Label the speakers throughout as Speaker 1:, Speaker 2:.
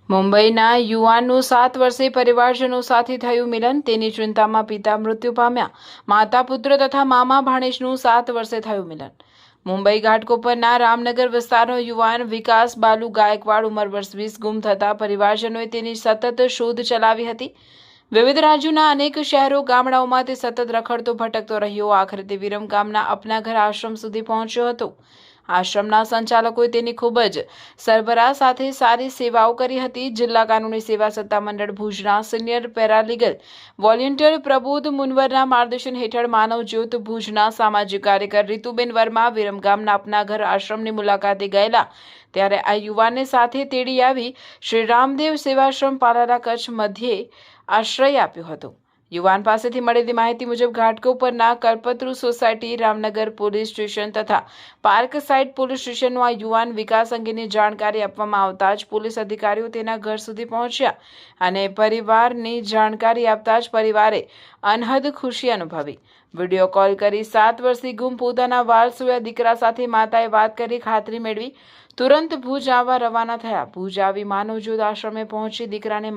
Speaker 1: મુંબઈના યુવાનનું 7 વર્ષીય પરિવારજનો સાથે થયું મિલન. તેની ચિંતામાં પિતા મૃત્યુ પામ્યા. માતા પુત્ર તથા મામા ભાણેજનું 7 વર્ષે થયું મિલન. મુંબઈ ઘાટકોપરના રામનગર વિસ્તારનો યુવાન વિકાસ બાલુ ગાયકવાડ ઉંમર વર્ષ 20 ગુમ થતા પરિવારજનોએ તેની સતત શોધ ચલાવી હતી. વિવિધ રાજ્યોના અનેક શહેરો ગામડાઓમાં તે સતત રખડતો ભટકતો રહ્યો. આખરે તે વિરમગામના અપના ઘર આશ્રમ સુધી પહોંચ્યો હતો. આશ્રમના સંચાલકોએ તેની ખૂબ જ સરબરાહ સાથે સારી સેવાઓ કરી હતી. જિલ્લા કાનૂની સેવા સત્તામંડળ ભુજના સિનિયર પેરાલીગલ વોલેન્ટિયર પ્રબોધ મુનવરના માર્ગદર્શન હેઠળ માનવ જ્યોત ભુજના સામાજિક કાર્યકર રીતુબેન વર્મા વિરમગામના અપના ઘર આશ્રમની મુલાકાતે ગયેલા ત્યારે આ યુવાનને સાથે તેડી આવી શ્રી રામદેવ સેવાશ્રમ પાલારા કચ્છ મધ્યે આશ્રય આપ્યો હતો. યુવાન પાસેથી મળેલી માહિતી મુજબ ઘાટકોપરના કલ્પતરુ સોસાયટી, રામનગર પોલીસ સ્ટેશન તથા પાર્ક સાઇડ પોલીસ સ્ટેશનનો આ યુવાન વિકાસ અંગેની જાણકારી આપવામાં આવતા જ પોલીસ અધિકારીઓ તેના ઘર સુધી પહોંચ્યા અને પરિવારની જાણકારી આપતા જ પરિવારે અનહદ ખુશી અનુભવી. વિડીયો કોલ કરી 7 વર્ષથી ગુમ પોતાના વારસોયા દીકરા સાથે માતાએ વાત કરી ખાતરી મેળવી તુરંત ભુજ આવવા રવાના થયા. ભુજ આવી માનવજ્યોત આશ્રમે પહોંચી દીકરાને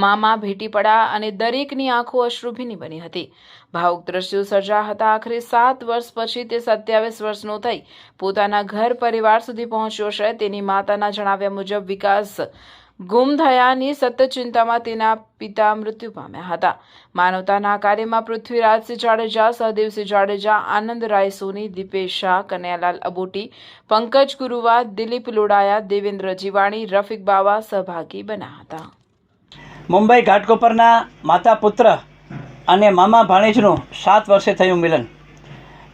Speaker 1: મામા ભેટી પડ્યા અને દરેકની આંખો અશ્રુભીની બની હતી. ભાવુક દ્રશ્યો સર્જા હતા. આખરે 7 વર્ષ પછી તે 27 વર્ષનો થઈ પોતાના ઘર પરિવાર સુધી પહોંચ્યો છે. તેની માતાના જણાવ્યા મુજબ વિકાસ ગુમ થયાની સતત ચિંતામાં તેના પિતા મૃત્યુ પામ્યા હતા. માનવતાના કાર્યમાં પૃથ્વીરાજસિંહ જાડેજા, સહદેવસિંહ જાડેજા, આનંદ રાય સોની, દીપેશ શાહ, કનૈયાલાલ અબોટી, પંકજ ગુરુવા, દિલીપ લોડાયા, દેવેન્દ્ર જીવાણી, રફીક બાવા સહભાગી બન્યા હતા.
Speaker 2: મુંબઈ ઘાટકોપરના માતા પુત્ર અને મામા ભાણેજનું 7 વર્ષે થયું મિલન.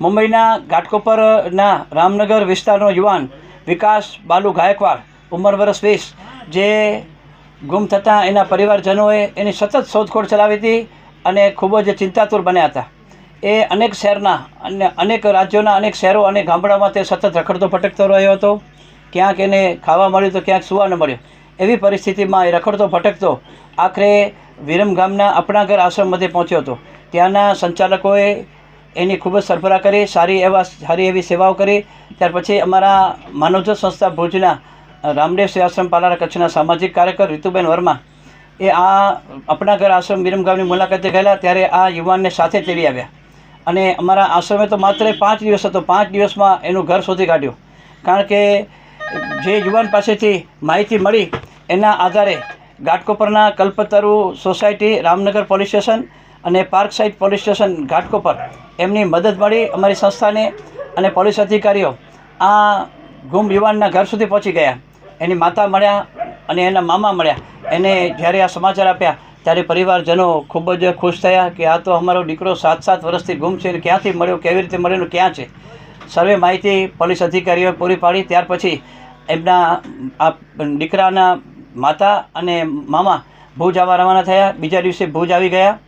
Speaker 2: મુંબઈના ઘાટકોપરના રામનગર વિસ્તારનો યુવાન વિકાસ બાલુ ગાયકવાડ ઉંમર વર્ષ 20 જે ગુમ થતાં એના પરિવારજનોએ એની સતત શોધખોળ ચલાવી હતી અને ખૂબ જ ચિંતાતુર બન્યા હતા. એ અનેક શહેરના અને અનેક રાજ્યોના અનેક શહેરો અને ગામડાઓમાં તે સતત રખડતો ભટકતો રહ્યો હતો. ક્યાંક એને ખાવા મળ્યું તો ક્યાંક સૂવા ન મળ્યું. એવી પરિસ્થિતિમાં એ રખડતો ભટકતો આખરે વિરમગામના અપના ઘર આશ્રમ મધ્યે પહોંચ્યો હતો. ત્યાંના સંચાલકોએ એની ખૂબ જ સરભરા કરી, સારી એવી સેવાઓ કરી. ત્યાર પછી અમારા માનવજ્યોત સંસ્થા ભુજના રામદેવ સેવાશ્રમ પાલારા કચ્છના સામાજિક કાર્યકર રીતુબેન વર્મા એ આ અપના ઘર આશ્રમ વિરમગામની મુલાકાતે ગયેલા ત્યારે આ યુવાનને સાથે તેડી આવ્યા અને અમારા આશ્રમે તો માત્ર 5 દિવસ હતો. 5 દિવસમાં એનું ઘર શોધી કાઢ્યું. કારણ કે જે યુવાન પાસેથી માહિતી મળી એના આધારે ઘાટકોપરના કલ્પતરુ સોસાયટી, રામનગર પોલીસ સ્ટેશન અને park side police station Ghatkopar એમની મદદ મળી અમારી સંસ્થાને અને પોલીસ અધિકારીઓ આ ગુમ યુવાનના ઘર સુધી પહોંચી ગયા. એની માતા મળ્યા અને એના મામા મળ્યા. એને જ્યારે આ સમાચાર આપ્યા ત્યારે પરિવારજનો ખૂબ જ ખુશ થયા કે આ તો અમારો દીકરો 7 વર્ષથી ગુમ છે. ક્યાંથી મળ્યો, કેવી રીતે મળ્યો, ક્યાં છે? સર્વે માહિતી પોલીસ અધિકારીઓએ પૂરી પાડી. ત્યાર પછી એમના આ દીકરાના માતા અને મામા ભુજ આવવા રવાના થયા. બીજા દિવસે ભુજ આવી ગયા.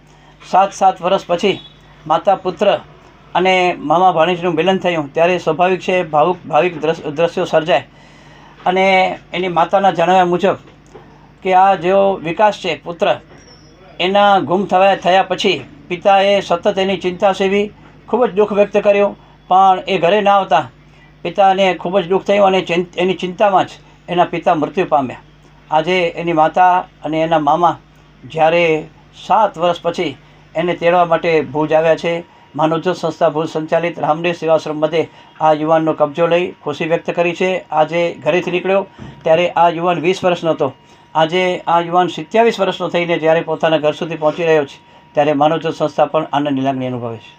Speaker 2: 7 વર્ષ પછી માતા પુત્ર અને મામા ભાણેજનું મિલન થયું ત્યારે સ્વાભાવિક છે ભાવિક દ્રશ્યો સર્જાય. અને એની માતાના જણાવ્યા મુજબ કે આ જેવો વિકાસ છે પુત્ર એના ગુમ થયા પછી પિતાએ સતત એની ચિંતા સેવી, ખૂબ જ દુઃખ વ્યક્ત કર્યું. પણ એ ઘરે ના આવતા પિતાને ખૂબ જ દુઃખ થયું અને એની ચિંતામાં જ એના પિતા મૃત્યુ પામ્યા. આજે એની માતા અને એના મામા જ્યારે 7 વર્ષ પછી એને તેડવા માટે ભુજ આવ્યા છે. માનવજ્યોત સંસ્થા ભુજ સંચાલિત રામદેવ સેવાશ્રમ મધ્યે આ યુવાનનો કબજો લઈ ખુશી વ્યક્ત કરી છે. આજે ઘરેથી નીકળ્યો ત્યારે આ યુવાન 20 વર્ષનો હતો. આજે આ યુવાન 27 વર્ષનો થઈને જ્યારે પોતાના ઘર સુધી પહોંચી રહ્યો છે ત્યારે માનવજ્યોત સંસ્થા પણ આનંદની લાગણી અનુભવે છે.